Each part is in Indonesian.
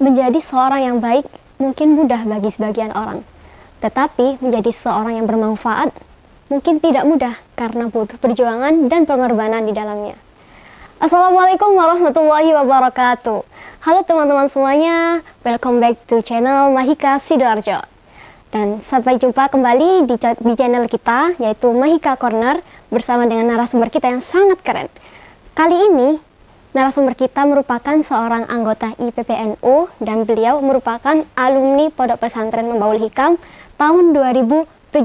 Menjadi seorang yang baik mungkin mudah bagi sebagian orang, tetapi menjadi seorang yang bermanfaat mungkin tidak mudah karena butuh perjuangan dan pengorbanan di dalamnya. Assalamualaikum warahmatullahi wabarakatuh. Halo teman-teman semuanya, welcome back to channel Mahika Sidoarjo. Dan sampai jumpa kembali di channel kita, yaitu Mahika Corner, bersama dengan narasumber kita yang sangat keren. Kali ini narasumber kita merupakan seorang anggota IPPNU dan beliau merupakan alumni Pondok Pesantren Membaul Hikam tahun 2017.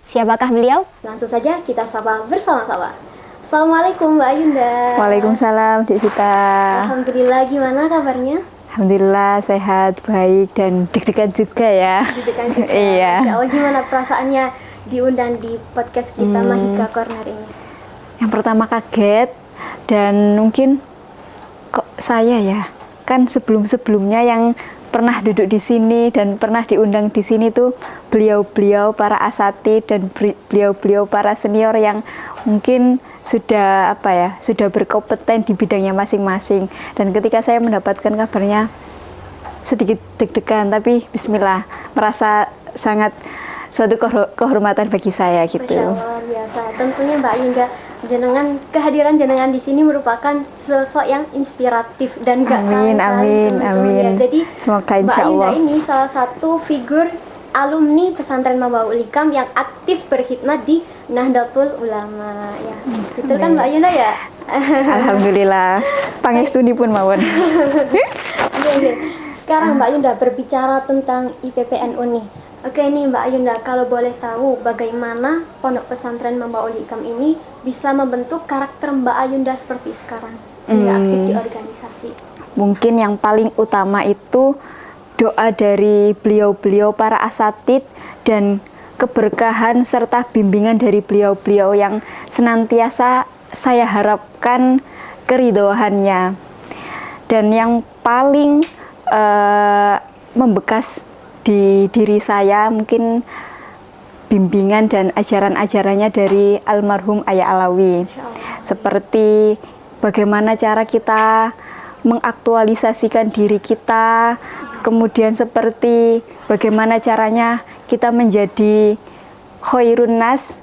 Siapakah beliau? Langsung saja kita sapa bersama-sama. Assalamualaikum Mbak Ayunda. Waalaikumsalam Dek Sita. Alhamdulillah, gimana kabarnya? Alhamdulillah sehat, baik, dan deg-degan juga ya. Deg-degan juga. Iya. Masya Allah, gimana perasaannya diundang di podcast kita Mahika Corner ini? Yang pertama kaget. Dan mungkin kok saya ya, kan sebelum-sebelumnya yang pernah duduk di sini dan pernah diundang di sini tuh beliau-beliau para asatidz dan beliau-beliau para senior yang mungkin sudah sudah berkompeten di bidangnya masing-masing. Dan ketika saya mendapatkan kabarnya sedikit deg-degan, tapi bismillah, merasa sangat suatu kehormatan bagi saya gitu. Masya Allah, biasa. Tentunya Mbak Ayunda, kehadiran jenengan di sini merupakan sosok yang inspiratif dan gak amin. Ya. Jadi semoga Mbak insya Allah. Ayunda ini salah satu figur alumni pesantren Membaul Hikam yang aktif berkhidmat di Nahdlatul Ulama ya. Betul kan Mbak Ayunda ya? Alhamdulillah. Pangestuni pun mawon. Oke. Sekarang Mbak Ayunda berbicara tentang IPPNU nih. Oke nih Mbak Ayunda, kalau boleh tahu bagaimana Pondok Pesantren Membaul Hikam ini bisa membentuk karakter Mbak Ayunda seperti sekarang hingga aktif di organisasi? Mungkin yang paling utama itu doa dari beliau-beliau para asatidz dan keberkahan serta bimbingan dari beliau-beliau yang senantiasa saya harapkan keridhoannya. Dan yang paling membekas di diri saya mungkin bimbingan dan ajaran-ajarannya dari almarhum Ayah Alawi, seperti bagaimana cara kita mengaktualisasikan diri kita, kemudian seperti bagaimana caranya kita menjadi khairun nas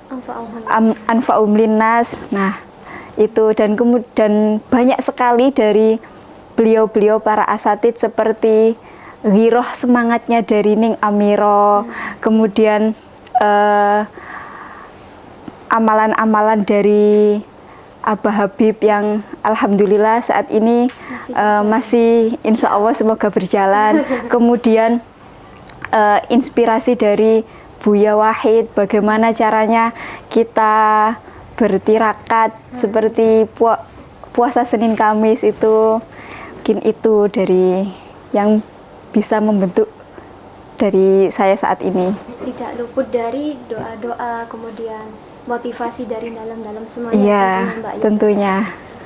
anfa'um linnas. Nah, itu dan kemudian banyak sekali dari beliau-beliau para asatidz seperti giroh semangatnya dari Ning Amiro, kemudian amalan-amalan dari Abah Habib yang alhamdulillah saat ini masih insya Allah semoga berjalan. Kemudian inspirasi dari Buya Wahid, bagaimana caranya kita bertirakat seperti puasa Senin Kamis itu. Mungkin itu dari yang bisa membentuk dari saya saat ini. Tidak luput dari doa-doa, kemudian motivasi dari dalam-dalam semuanya. Iya, Mbak Ayunda. tentunya.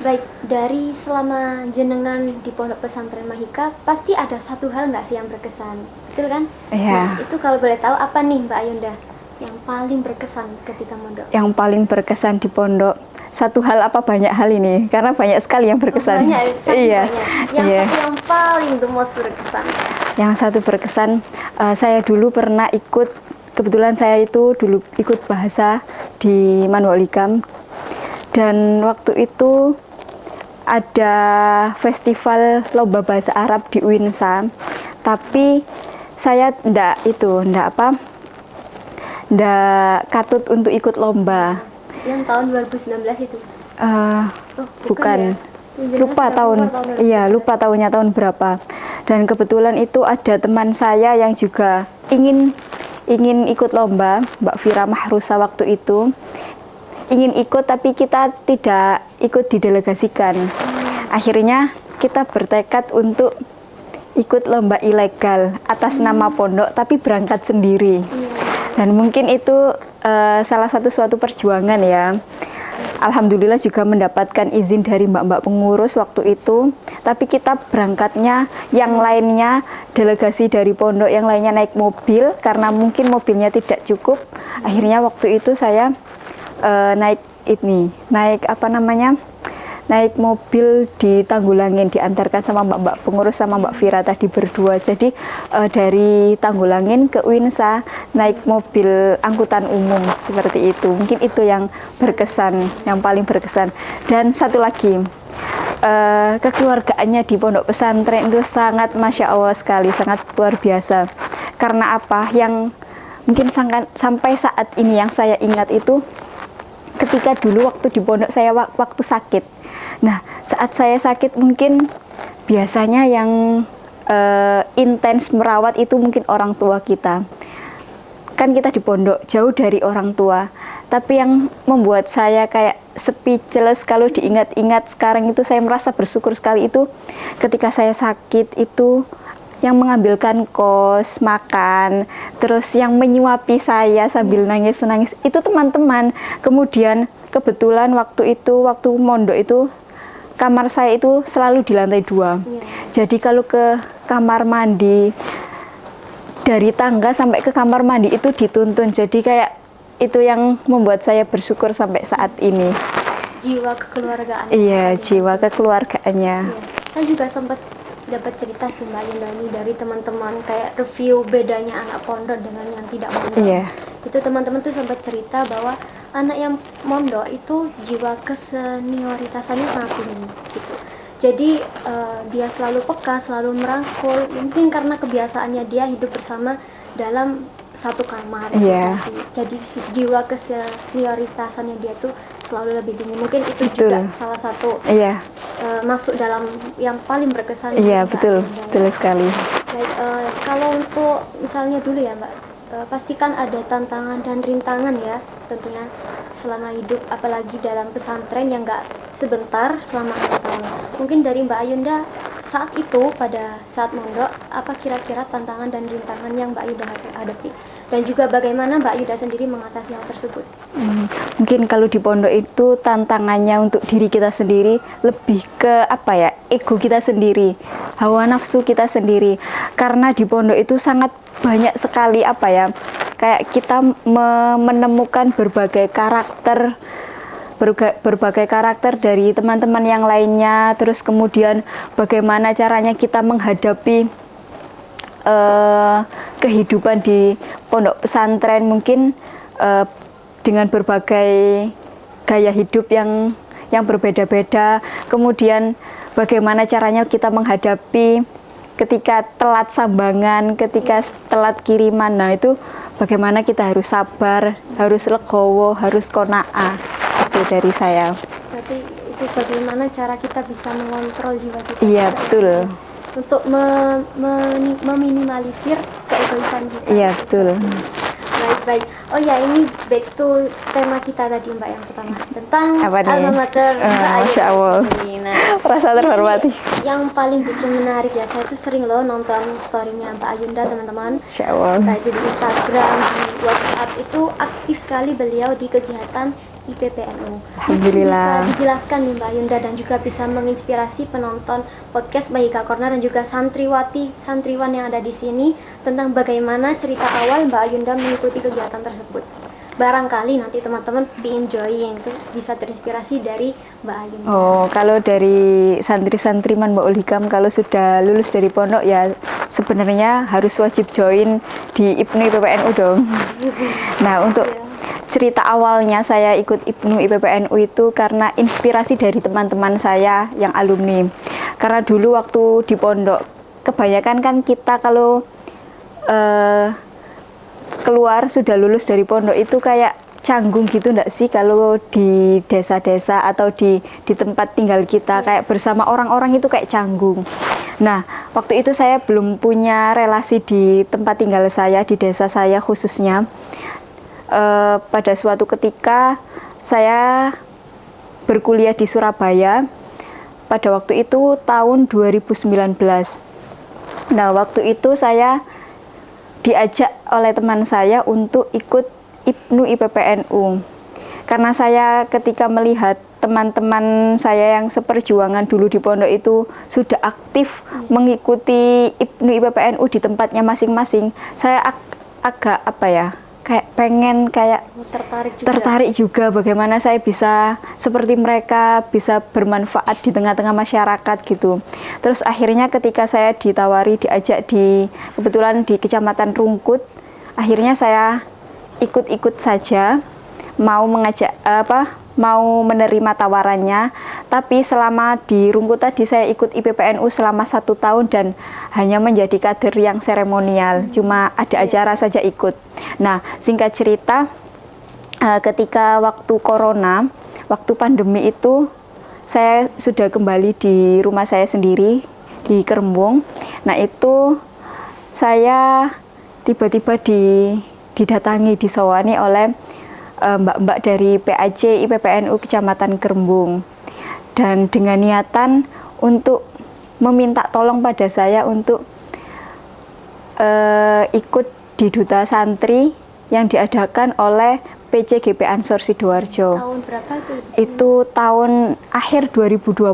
Baik, dari selama jenengan di Pondok Pesantren Mahika, pasti ada satu hal nggak sih yang berkesan, betul kan? Iya. Nah, itu kalau boleh tahu apa nih Mbak Ayunda yang paling berkesan ketika mondok? Yang paling berkesan di pondok, satu hal apa banyak hal ini? Karena banyak sekali yang berkesan. Banyak, iya. banyak. Yang satu yang paling the most berkesan. Yang satu berkesan, saya dulu pernah ikut, kebetulan saya itu dulu ikut bahasa di Membaul Hikam, dan waktu itu ada festival lomba bahasa Arab di UINSA, tapi saya ndak katut untuk ikut lomba. Yang tahun 2019 itu? Bukan. Ya? Lupa tahunnya tahun berapa. Dan kebetulan itu ada teman saya yang juga ingin ikut lomba, Mbak Fira Mahrusa waktu itu. Ingin ikut tapi kita tidak ikut didelegasikan. Akhirnya kita bertekad untuk ikut lomba ilegal atas nama pondok tapi berangkat sendiri. Dan mungkin itu salah satu suatu perjuangan ya. Alhamdulillah juga mendapatkan izin dari mbak-mbak pengurus waktu itu. Tapi kita berangkatnya, yang lainnya delegasi dari pondok yang lainnya naik mobil karena mungkin mobilnya tidak cukup. Akhirnya waktu itu saya naik naik mobil di Tanggulangin, diantarkan sama mbak-mbak pengurus sama Mbak Vira tadi berdua. Jadi dari Tanggulangin ke Winsa naik mobil angkutan umum seperti itu. Mungkin itu yang berkesan, yang paling berkesan. Dan satu lagi, kekeluargaannya di pondok pesantren itu sangat Masya Allah sekali, sangat luar biasa. Karena apa? Yang mungkin sampai saat ini yang saya ingat itu ketika dulu waktu di pondok saya waktu sakit. Nah, saat saya sakit mungkin biasanya yang intens merawat itu mungkin orang tua kita. Kan kita di pondok jauh dari orang tua. Tapi yang membuat saya kayak speechless kalau diingat-ingat sekarang itu, saya merasa bersyukur sekali itu ketika saya sakit itu yang mengambilkan kos, makan, terus yang menyuapi saya sambil nangis-nangis itu teman-teman. Kemudian kebetulan waktu mondok itu kamar saya itu selalu di lantai 2. Jadi kalau ke kamar mandi dari tangga sampai ke kamar mandi itu dituntun. Jadi kayak itu yang membuat saya bersyukur sampai saat ini. Jiwa kekeluargaan. Iya, jiwa kekeluargaannya. Saya juga sempat dapat cerita sih Mbak Yunda ini dari teman-teman, kayak review bedanya anak pondok dengan yang tidak mondok. Itu teman-teman tuh sempat cerita bahwa anak yang mondok itu jiwa kesenioritasannya sangat tinggi gitu. Jadi dia selalu peka, selalu merangkul. Mungkin karena kebiasaannya dia hidup bersama dalam satu kamar. Jadi jiwa kesenioritasannya dia tuh selalu lebih tinggi. Mungkin itu juga salah satu masuk dalam yang paling berkesan. Betul sekali. Baik, kalau untuk misalnya dulu ya Mbak, pastikan ada tantangan dan rintangan ya tentunya selama hidup, apalagi dalam pesantren yang nggak sebentar selama 6 tahun. Mungkin dari Mbak Ayunda saat itu, pada saat mondok, apa kira-kira tantangan dan rintangan yang Mbak Ayunda hadapi? Dan juga bagaimana Mbak Ayunda sendiri mengatasi hal tersebut? Mungkin kalau di pondok itu tantangannya untuk diri kita sendiri lebih ke ego kita sendiri, hawa nafsu kita sendiri. Karena di pondok itu sangat banyak sekali kayak kita menemukan berbagai karakter dari teman-teman yang lainnya. Terus kemudian bagaimana caranya kita menghadapi kehidupan di pondok pesantren, mungkin dengan berbagai gaya hidup yang berbeda-beda. Kemudian bagaimana caranya kita menghadapi ketika telat sambangan, ketika telat kiriman. Nah, itu bagaimana kita harus sabar, harus legowo, harus qanaah. Itu dari saya. Berarti itu bagaimana cara kita bisa mengontrol jiwa kita. Iya, betul. Untuk meminimalisir keegoisan kita. Iya, betul. Baik. Oh ya, ini back to tema kita tadi Mbak yang pertama tentang alma mater Mbak Masya Allah. Merasa terhormati. Yang paling bikin menarik ya, saya tuh sering loh nonton story-nya Mbak Ayunda teman-teman. Masya Allah. Entah itu di Instagram, di WhatsApp, itu aktif sekali beliau di kegiatan IPPNU. Alhamdulillah. Bisa dijelaskan nih Mbak Yunda dan juga bisa menginspirasi penonton podcast Mahika Corner dan juga santriwan yang ada di sini tentang bagaimana cerita awal Mbak Yunda mengikuti kegiatan tersebut. Barangkali nanti teman-teman enjoying itu bisa terinspirasi dari Mbak Ayunda. Oh, kalau dari santri-santriman Mbak Ulikam kalau sudah lulus dari pondok ya sebenarnya harus wajib join di IPNU IPPNU dong. Nah, untuk cerita awalnya saya ikut IPNU IPPNU itu karena inspirasi dari teman-teman saya yang alumni. Karena dulu waktu di pondok, kebanyakan kan kita kalau keluar sudah lulus dari pondok itu kayak canggung gitu enggak sih kalau di desa-desa atau di tempat tinggal kita, kayak bersama orang-orang itu kayak canggung. Nah, waktu itu saya belum punya relasi di tempat tinggal saya, di desa saya khususnya. Pada suatu ketika saya berkuliah di Surabaya pada waktu itu tahun 2019. Nah, waktu itu saya diajak oleh teman saya untuk ikut IPNU IPPNU. Karena saya ketika melihat teman-teman saya yang seperjuangan dulu di pondok itu sudah aktif mengikuti IPNU IPPNU di tempatnya masing-masing, saya agak kayak pengen kayak tertarik juga bagaimana saya bisa seperti mereka, bisa bermanfaat di tengah-tengah masyarakat gitu. Terus akhirnya ketika saya ditawari diajak kebetulan di Kecamatan Rungkut, akhirnya saya ikut-ikut saja mau menerima tawarannya. Tapi selama di Rungkut tadi saya ikut IPPNU selama 1 tahun dan hanya menjadi kader yang seremonial, cuma ada acara saja ikut. Nah, singkat cerita, ketika waktu corona, waktu pandemi itu, saya sudah kembali di rumah saya sendiri, di Kerembung. Nah, itu saya tiba-tiba didatangi, disowani oleh mbak-mbak dari PAJ IPPNU Kecamatan Kerembung. Dan dengan niatan untuk meminta tolong pada saya untuk ikut di Duta Santri yang diadakan oleh PCGP Ansor Sidoarjo. Tahun berapa itu? Itu tahun akhir 2020.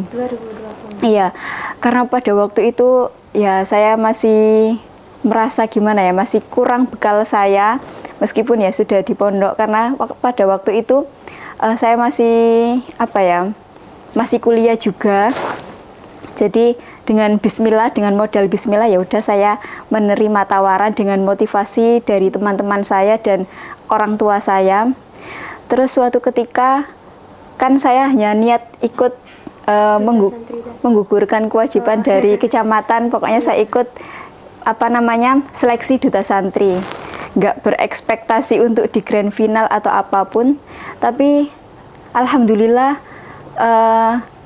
2020. Iya, karena pada waktu itu ya saya masih merasa gimana ya, masih kurang bekal saya meskipun ya sudah di pondok, karena pada waktu itu saya masih masih kuliah juga. Jadi dengan bismillah, dengan modal bismillah ya udah saya menerima tawaran dengan motivasi dari teman-teman saya dan orang tua saya. Terus suatu ketika kan saya hanya niat ikut menggugurkan kewajiban dari kecamatan, pokoknya saya ikut seleksi Duta Santri. Nggak berekspektasi untuk di grand final atau apapun, tapi alhamdulillah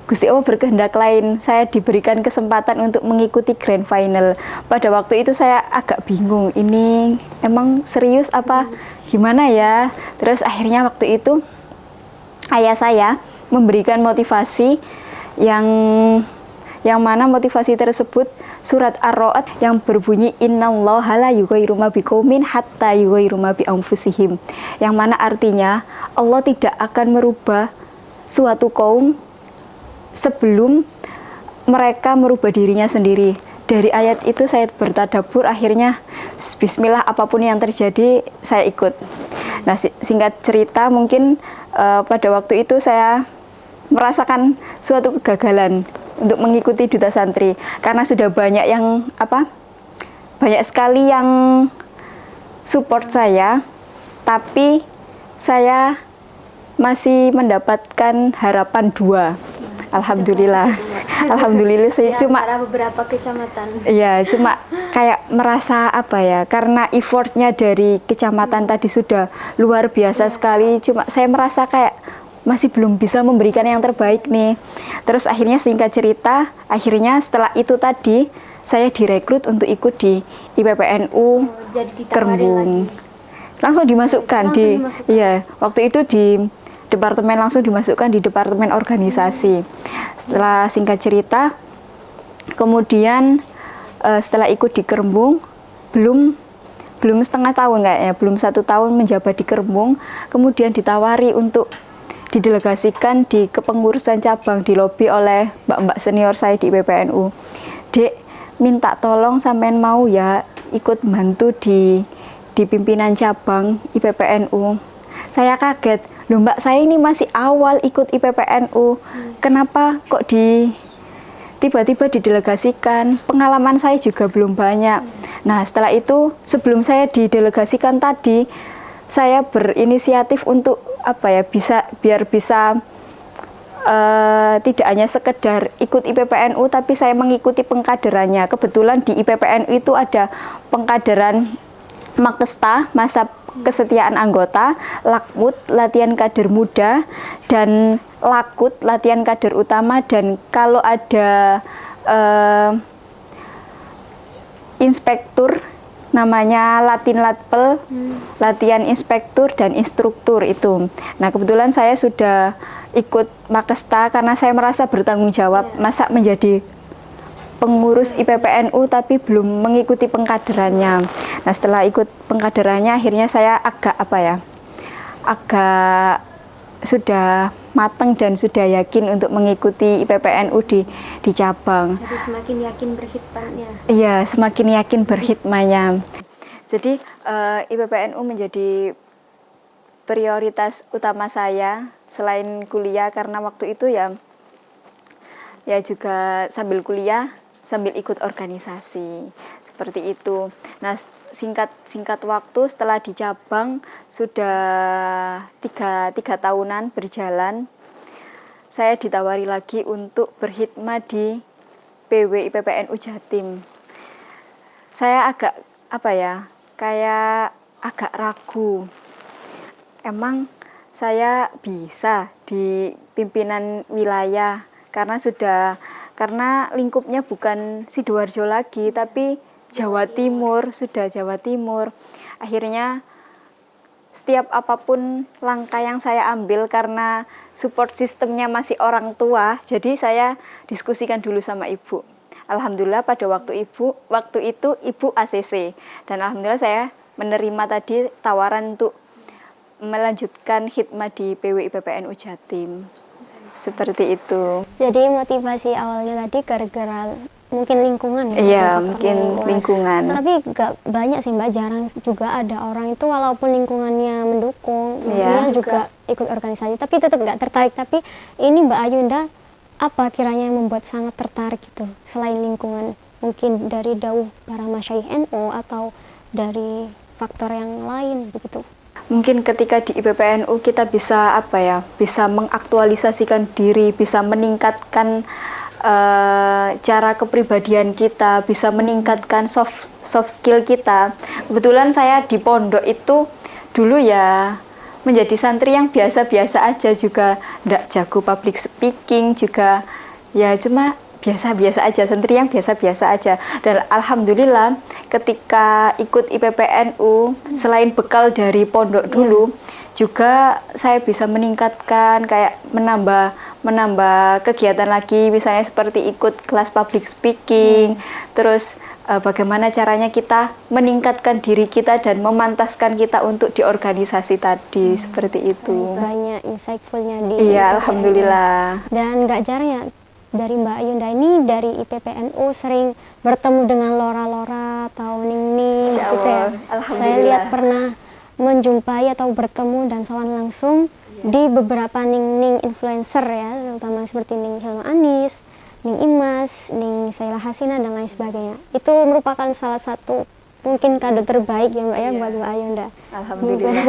Gusti Allah berkehendak lain, saya diberikan kesempatan untuk mengikuti grand final. Pada waktu itu saya agak bingung, ini emang serius apa gimana ya. Terus akhirnya waktu itu ayah saya memberikan motivasi yang mana motivasi tersebut surat Ar-Ra'd yang berbunyi innallaha la yughayyiru ma biqaumin hatta yughayyiru ma bi anfusihim, yang mana artinya Allah tidak akan merubah suatu kaum sebelum mereka merubah dirinya sendiri. Dari ayat itu saya bertadabbur, akhirnya bismillah apapun yang terjadi saya ikut. Nah, singkat cerita mungkin pada waktu itu saya merasakan suatu kegagalan untuk mengikuti Duta Santri karena sudah banyak sekali yang support saya, tapi saya masih mendapatkan harapan 2. Alhamdulillah. Alhamdulillah saya cuma beberapa kecamatan. Iya, cuma kayak merasa karena effortnya dari kecamatan tadi sudah luar biasa sekali, cuma saya merasa kayak masih belum bisa memberikan yang terbaik nih. Terus akhirnya singkat cerita, setelah itu tadi saya direkrut untuk ikut di IPPNU Kerembung. Langsung dimasukkan iya, waktu itu di departemen, langsung dimasukkan di departemen organisasi. Setelah singkat cerita, kemudian setelah ikut di Kerembung, belum setengah tahun kayaknya, belum 1 tahun menjabat di Kerembung, kemudian ditawari untuk didelegasikan di kepengurusan cabang, di lobi oleh mbak-mbak senior saya di IPPNU. Dek, minta tolong sampean mau ya ikut bantu di pimpinan cabang IPPNU. Saya kaget, loh mbak, saya ini masih awal ikut IPPNU, kenapa kok tiba-tiba didelegasikan? Pengalaman saya juga belum banyak. Nah, setelah itu sebelum saya didelegasikan tadi, saya berinisiatif untuk biar bisa tidak hanya sekedar ikut IPPNU, tapi saya mengikuti pengkaderannya. Kebetulan di IPPNU itu ada pengkaderan Makesta, masa kesetiaan anggota, Lakmut, latihan kader muda, dan Lakut, latihan kader utama, dan kalau ada inspektur namanya Latin Latpel, latihan inspektur dan instruktur itu. Nah, kebetulan saya sudah ikut Makesta karena saya merasa bertanggung jawab, masa menjadi pengurus IPPNU tapi belum mengikuti pengkaderannya. Nah, setelah ikut pengkaderannya akhirnya saya agak sudah matang dan sudah yakin untuk mengikuti IPPNU di cabang. Jadi semakin yakin berkhidmatnya. Iya, semakin yakin berkhidmatnya. Jadi IPPNU menjadi prioritas utama saya selain kuliah, karena waktu itu ya juga sambil kuliah sambil ikut organisasi seperti itu. Nah, singkat waktu setelah di cabang sudah tiga tahunan berjalan, saya ditawari lagi untuk berkhidmat di PW IPPNU Jatim. Saya agak kayak agak ragu. Emang saya bisa di pimpinan wilayah karena lingkupnya bukan Sidoarjo lagi, tapi Jawa Timur. Akhirnya setiap apapun langkah yang saya ambil, karena support sistemnya masih orang tua, jadi saya diskusikan dulu sama ibu. Alhamdulillah pada waktu itu ibu ACC, dan alhamdulillah saya menerima tadi tawaran untuk melanjutkan khidmat di PW IPPNU Jatim. Seperti itu. Jadi motivasi awalnya tadi gara-gara mungkin lingkungan ya? Iya, mungkin lingkungan. Tapi gak banyak sih Mbak, jarang juga ada orang itu walaupun lingkungannya mendukung, maksudnya juga ikut organisasi, tapi tetap gak tertarik. Tapi ini Mbak Ayunda, apa kiranya yang membuat sangat tertarik itu selain lingkungan? Mungkin dari dawuh para masyayikh NU atau dari faktor yang lain begitu? Mungkin ketika di IPPNU kita bisa bisa mengaktualisasikan diri, bisa meningkatkan cara kepribadian kita, bisa meningkatkan soft skill kita. Kebetulan saya di pondok itu dulu ya menjadi santri yang biasa-biasa aja, juga ndak jago public speaking, juga ya cuma biasa-biasa aja, santri yang biasa-biasa aja. Dan alhamdulillah ketika ikut IPPNU, selain bekal dari pondok dulu, juga saya bisa meningkatkan, kayak menambah kegiatan lagi, misalnya seperti ikut kelas public speaking, terus bagaimana caranya kita meningkatkan diri kita dan memantaskan kita untuk di organisasi tadi, seperti itu. Banyak insightfulnya di Iya, alhamdulillah. Dan gak jarang ya dari Mbak Ayunda ini dari IPPNU sering bertemu dengan Lora-Lora atau Ning-Ning gitu ya. Saya lihat pernah menjumpai atau bertemu dan sowan langsung di beberapa Ning-Ning influencer ya, terutama seperti Ning Hilma Anis, Ning Imas, Ning Saila Hasina dan lain sebagainya. Itu merupakan salah satu mungkin kado terbaik ya Mbak ya buat Mbak Ayunda. Alhamdulillah.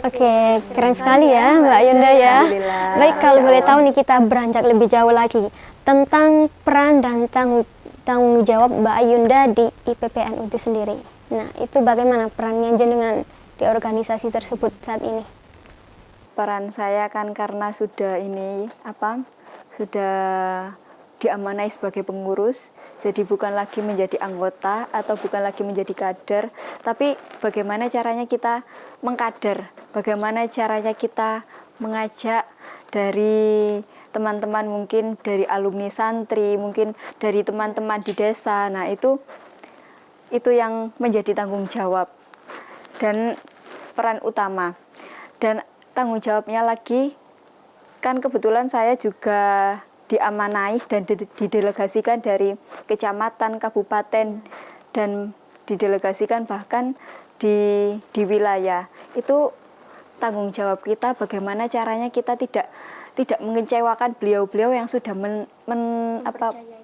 Oke, keren sekali ya Mbak Ayunda ya. Baik, kalau boleh tahu nih kita beranjak lebih jauh lagi tentang peran dan tanggung jawab Mbak Ayunda di IPPNU itu sendiri. Nah, itu bagaimana perannya jenengan di organisasi tersebut saat ini? Peran saya kan karena sudah diamanai sebagai pengurus, jadi bukan lagi menjadi anggota atau bukan lagi menjadi kader, tapi bagaimana caranya kita mengkader, bagaimana caranya kita mengajak dari teman-teman, mungkin dari alumni santri, mungkin dari teman-teman di desa. Nah, itu yang menjadi tanggung jawab dan peran utama. Dan tanggung jawabnya lagi, kan kebetulan saya juga diamanai dan didelegasikan dari kecamatan, kabupaten, dan didelegasikan bahkan di wilayah. Itu tanggung jawab kita, bagaimana caranya kita tidak mengecewakan beliau-beliau yang sudah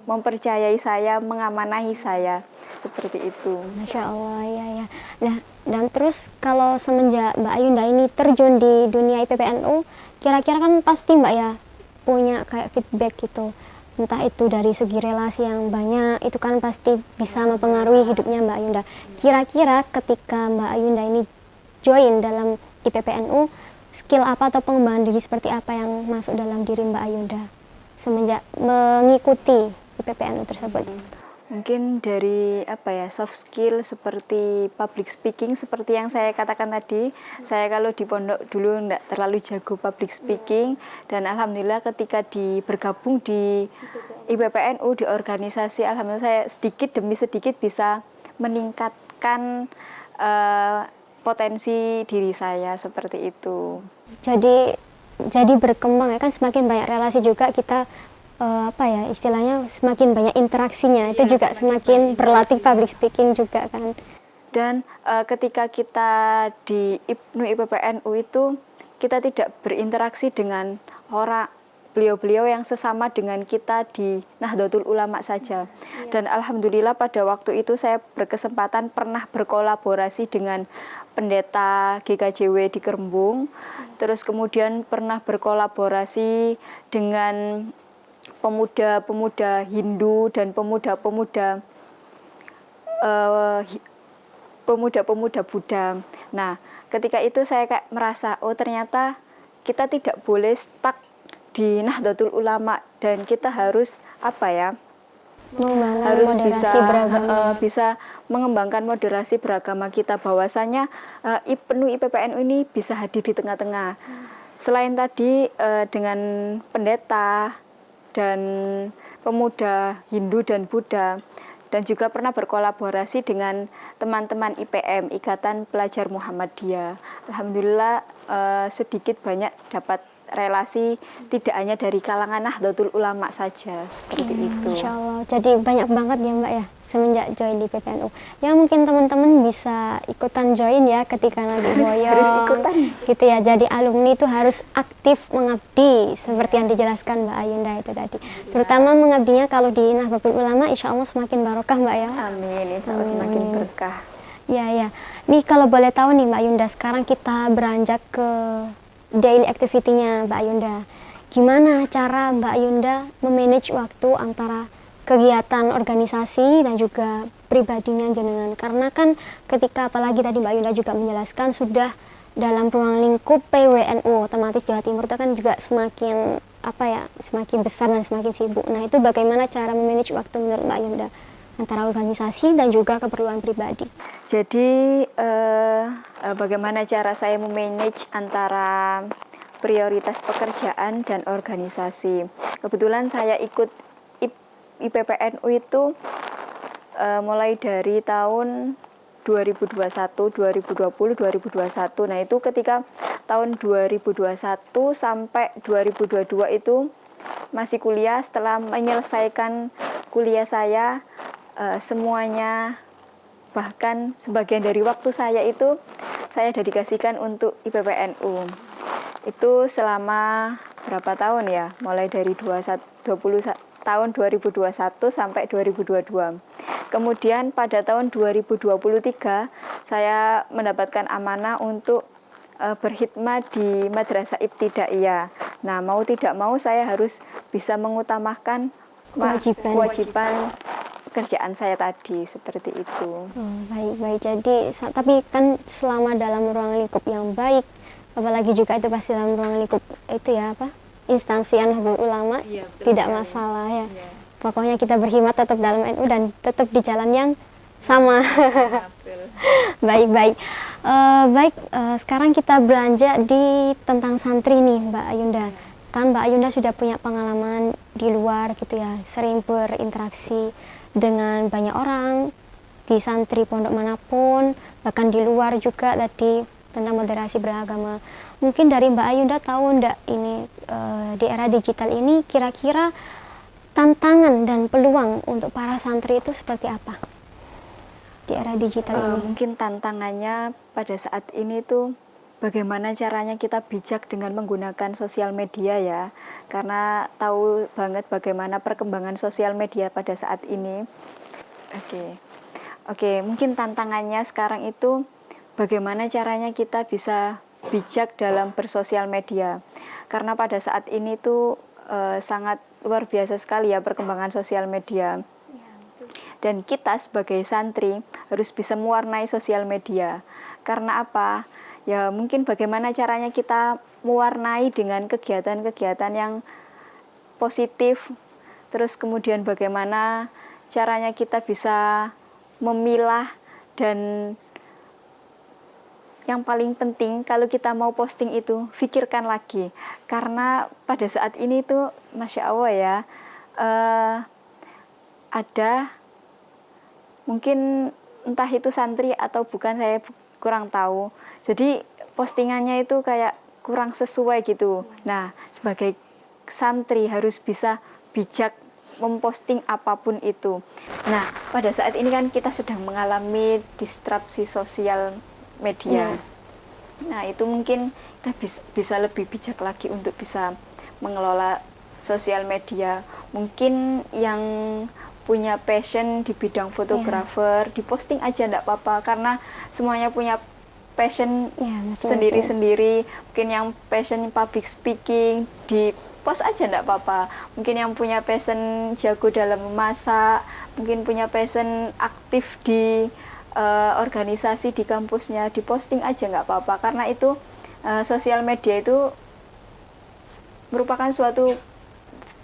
mempercayai saya, mengamanahi saya, seperti itu. Masya Allah, ya. Nah, dan terus kalau semenjak Mbak Ayunda ini terjun di dunia IPPNU, kira-kira kan pasti Mbak ya punya kayak feedback gitu, entah itu dari segi relasi yang banyak, itu kan pasti bisa mempengaruhi hidupnya Mbak Ayunda. Kira-kira ketika Mbak Ayunda ini join dalam IPPNU, skill apa atau pengembangan diri seperti apa yang masuk dalam diri Mbak Ayunda semenjak mengikuti IPPNU tersebut? Mungkin dari soft skill seperti public speaking, seperti yang saya katakan tadi. Saya kalau di pondok dulu enggak terlalu jago public speaking, dan alhamdulillah ketika bergabung di IPPNU, di organisasi, alhamdulillah saya sedikit demi sedikit bisa meningkatkan potensi diri saya, seperti itu. Jadi berkembang ya kan, semakin banyak relasi juga kita istilahnya semakin banyak interaksinya, itu juga semakin berlatih public speaking juga kan. Dan ketika kita di IPNU IPPNU itu kita tidak berinteraksi dengan orang beliau-beliau yang sesama dengan kita di Nahdlatul Ulama saja. Dan alhamdulillah pada waktu itu saya berkesempatan pernah berkolaborasi dengan pendeta GKJW di Kerembung. Terus kemudian pernah berkolaborasi dengan pemuda-pemuda Hindu dan pemuda-pemuda pemuda-pemuda Buddha. Nah, ketika itu saya kayak merasa, oh ternyata kita tidak boleh stuck di Nahdlatul Ulama dan kita harus Mengembangkan harus moderasi beragama. bisa mengembangkan moderasi beragama kita, bahwasanya IPNU IPPNU ini bisa hadir di tengah-tengah. Selain tadi dengan pendeta dan pemuda Hindu dan Buddha, dan juga pernah berkolaborasi dengan teman-teman IPM, Ikatan Pelajar Muhammadiyah. Alhamdulillah sedikit banyak dapat relasi tidak hanya dari kalangan Nahdlatul Ulama saja, seperti itu. Insya Allah. Jadi banyak banget ya Mbak ya semenjak join di PPNU. Ya mungkin teman-teman bisa ikutan join ya ketika nanti boyong. Harus ikutan. Gitu ya. Jadi alumni itu harus aktif mengabdi seperti yang dijelaskan Mbak Ayunda itu tadi. Terutama mengabdinya kalau di Nahdlatul Ulama, insya Allah semakin barokah Mbak ya. Amin, insya Allah semakin berkah. Ya. Nih kalau boleh tahu nih Mbak Yunda, sekarang kita beranjak ke daily activity-nya Mbak Yunda. Gimana cara Mbak Yunda memanage waktu antara kegiatan organisasi dan juga pribadinya jenengan? Karena kan ketika apalagi tadi Mbak Yunda juga menjelaskan sudah dalam ruang lingkup PWNU, otomatis Jawa Timur itu kan juga semakin semakin besar dan semakin sibuk. Nah, itu bagaimana cara memanage waktu menurut Mbak Yunda antara organisasi dan juga keperluan pribadi? Jadi bagaimana cara saya memanage antara prioritas pekerjaan dan organisasi? Kebetulan saya ikut IPPNU itu mulai dari tahun 2021, 2020, 2021. Nah, itu ketika tahun 2021 sampai 2022 itu masih kuliah. Setelah menyelesaikan kuliah saya, semuanya, bahkan sebagian dari waktu saya itu saya dedikasikan untuk IPPNU. Itu selama berapa tahun ya? Mulai dari tahun 2021 sampai 2022. Kemudian pada tahun 2023 saya mendapatkan amanah untuk berkhidmat di Madrasah Ibtidaiyah. Nah, mau tidak mau saya harus bisa mengutamakan kewajiban pekerjaan saya tadi, seperti itu. Baik. Jadi tapi kan selama dalam ruang lingkup yang baik, apalagi juga itu pasti dalam ruang lingkup itu ya instansi Nahdlatul Ulama, tidak masalah ya. Pokoknya kita berkhidmat tetap dalam NU dan tetap di jalan yang sama. Baik. Sekarang kita beranjak di tentang santri nih Mbak Ayunda. Kan Mbak Ayunda sudah punya pengalaman di luar gitu ya, sering berinteraksi dengan banyak orang di santri pondok manapun, bahkan di luar juga tadi tentang moderasi beragama. Mungkin dari Mbak Ayunda tahu enggak ini di era digital ini kira-kira tantangan dan peluang untuk para santri itu seperti apa di era digital ini? Mungkin tantangannya pada saat ini tuh bagaimana caranya kita bijak dengan menggunakan sosial media ya, karena tahu banget bagaimana perkembangan sosial media pada saat ini. Oke, mungkin tantangannya sekarang itu bagaimana caranya kita bisa bijak dalam bersosial media, karena pada saat ini tuh sangat luar biasa sekali ya perkembangan sosial media. Dan kita sebagai santri harus bisa mewarnai sosial media. Karena apa? Ya mungkin bagaimana caranya kita mewarnai dengan kegiatan-kegiatan yang positif. Terus kemudian bagaimana caranya kita bisa memilah, dan yang paling penting kalau kita mau posting itu pikirkan lagi. Karena pada saat ini tuh Masya Allah ya, ada mungkin entah itu santri atau bukan, saya kurang tahu. Jadi postingannya itu kayak kurang sesuai gitu. Nah, sebagai santri harus bisa bijak memposting apapun itu. Nah, pada saat ini kan kita sedang mengalami distraksi sosial media. Nah, itu mungkin kita bisa lebih bijak lagi untuk bisa mengelola sosial media. Mungkin yang punya passion di bidang fotografer, diposting aja enggak apa-apa, karena semuanya punya passion sendiri-sendiri. Mungkin yang passion public speaking, di post aja enggak apa-apa. Mungkin yang punya passion jago dalam memasak, mungkin punya passion aktif di organisasi di kampusnya, diposting aja nggak apa-apa, karena itu sosial media itu merupakan suatu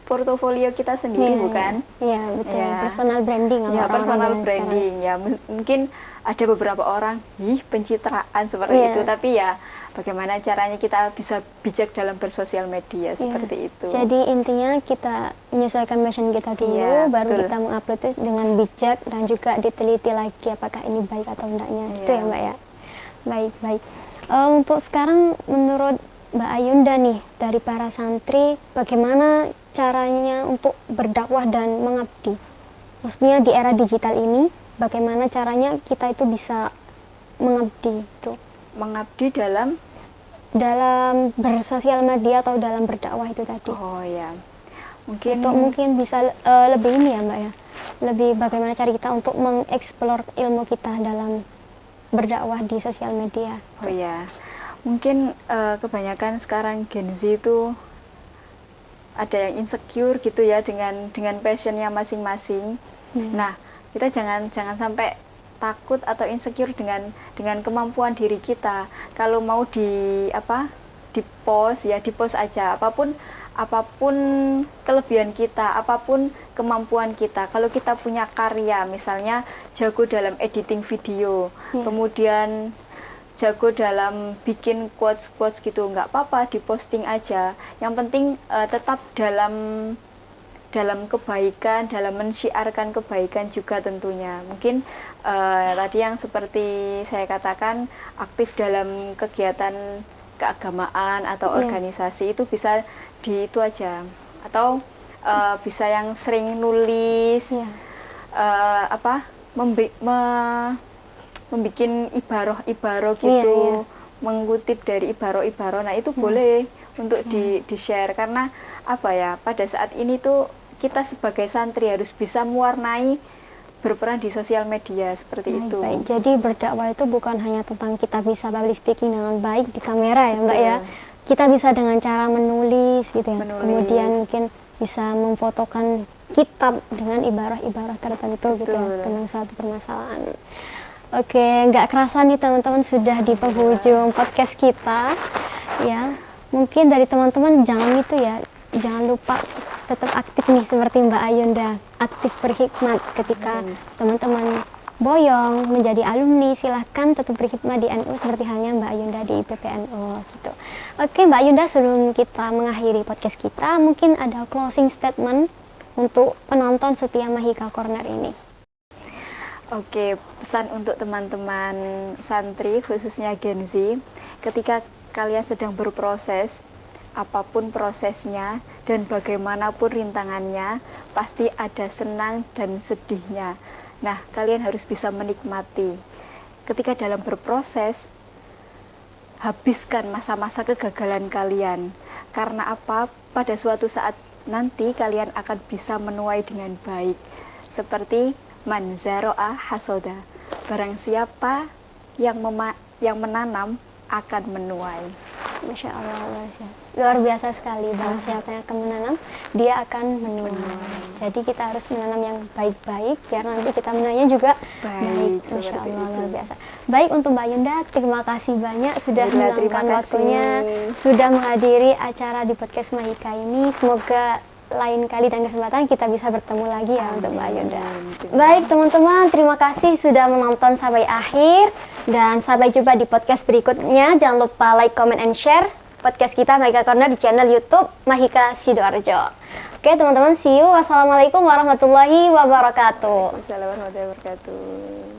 portofolio kita sendiri, bukan? Iya, betul. Personal branding. Ya, personal branding. Ya, mungkin ada beberapa orang, pencitraan seperti itu, tapi ya bagaimana caranya kita bisa bijak dalam bersosial media seperti itu. Jadi intinya kita menyesuaikan passion kita dulu, baru kita mengupload itu dengan bijak dan juga diteliti lagi apakah ini baik atau enggaknya. Gitu ya Mbak ya. Baik. Untuk sekarang menurut Mbak Ayunda nih, dari para santri, bagaimana caranya untuk berdakwah dan mengabdi? Maksudnya di era digital ini, bagaimana caranya kita itu bisa mengabdi itu? Mengabdi dalam bersosial media atau dalam berdakwah itu tadi. Oh ya, mungkin bisa lebih ini ya Mbak ya, lebih bagaimana cara kita untuk mengeksplor ilmu kita dalam berdakwah di sosial media. Oh ya, mungkin kebanyakan sekarang Gen Z itu ada yang insecure gitu ya dengan passionnya masing-masing. Nah, kita jangan sampai takut atau insecure dengan kemampuan diri kita. Kalau mau di post aja, apapun kelebihan kita, apapun kemampuan kita. Kalau kita punya karya, misalnya jago dalam editing video, kemudian jago dalam bikin quotes gitu, nggak apa-apa, diposting aja. Yang penting tetap dalam kebaikan, dalam mensyiarkan kebaikan juga tentunya. Mungkin tadi yang seperti saya katakan, aktif dalam kegiatan keagamaan atau organisasi, itu bisa itu aja. Atau bisa yang sering nulis, membikin ibaroh gitu, mengutip dari ibaroh. Nah, itu boleh untuk di-share, karena pada saat ini tuh kita sebagai santri harus bisa mewarnai berperan di sosial media seperti itu. Baik. Jadi berdakwah itu bukan hanya tentang kita bisa public speaking dengan baik di kamera ya Mbak ya. Kita bisa dengan cara menulis gitu ya. Kemudian mungkin bisa memfotokan kitab dengan ibarah-ibarah tertentu gitu ya, tentang suatu permasalahan. Oke, nggak kerasa nih teman-teman sudah di penghujung podcast kita ya. Mungkin dari teman-teman jangan lupa tetap aktif nih seperti Mbak Ayunda, aktif berhikmat ketika teman-teman boyong menjadi alumni, silahkan tetap berhikmat di NU seperti halnya Mbak Ayunda di IPPNU gitu. Oke Mbak Ayunda, sebelum kita mengakhiri podcast kita, mungkin ada closing statement untuk penonton setia Mahika Corner ini. Oke, pesan untuk teman-teman santri khususnya Gen Z, ketika kalian sedang berproses, apapun prosesnya dan bagaimanapun rintangannya, pasti ada senang dan sedihnya. Nah, kalian harus bisa menikmati. Ketika dalam berproses, habiskan masa-masa kegagalan kalian. Karena pada suatu saat nanti kalian akan bisa menuai dengan baik. Seperti man zaro'a hasoda. Barang siapa yang menanam akan menuai. Masya Allah, luar biasa sekali. Barang siapa yang akan menanam, dia akan menuai. Jadi kita harus menanam yang baik-baik, biar nanti kita menuainya juga baik. Masya Allah, luar biasa. Baik, untuk Mbak Ayunda, terima kasih banyak sudah meluangkan waktunya, sudah menghadiri acara di podcast Mahika ini. Semoga lain kali dan kesempatan kita bisa bertemu lagi ya untuk Mbak Ayunda. Baik teman-teman, terima kasih sudah menonton sampai akhir. Dan sampai jumpa di podcast berikutnya. Jangan lupa like, comment, and share podcast kita Mahika Corner di channel YouTube Mahika Sidoarjo. Oke teman-teman, see you. Wassalamualaikum warahmatullahi wabarakatuh. Wassalamualaikum warahmatullahi wabarakatuh.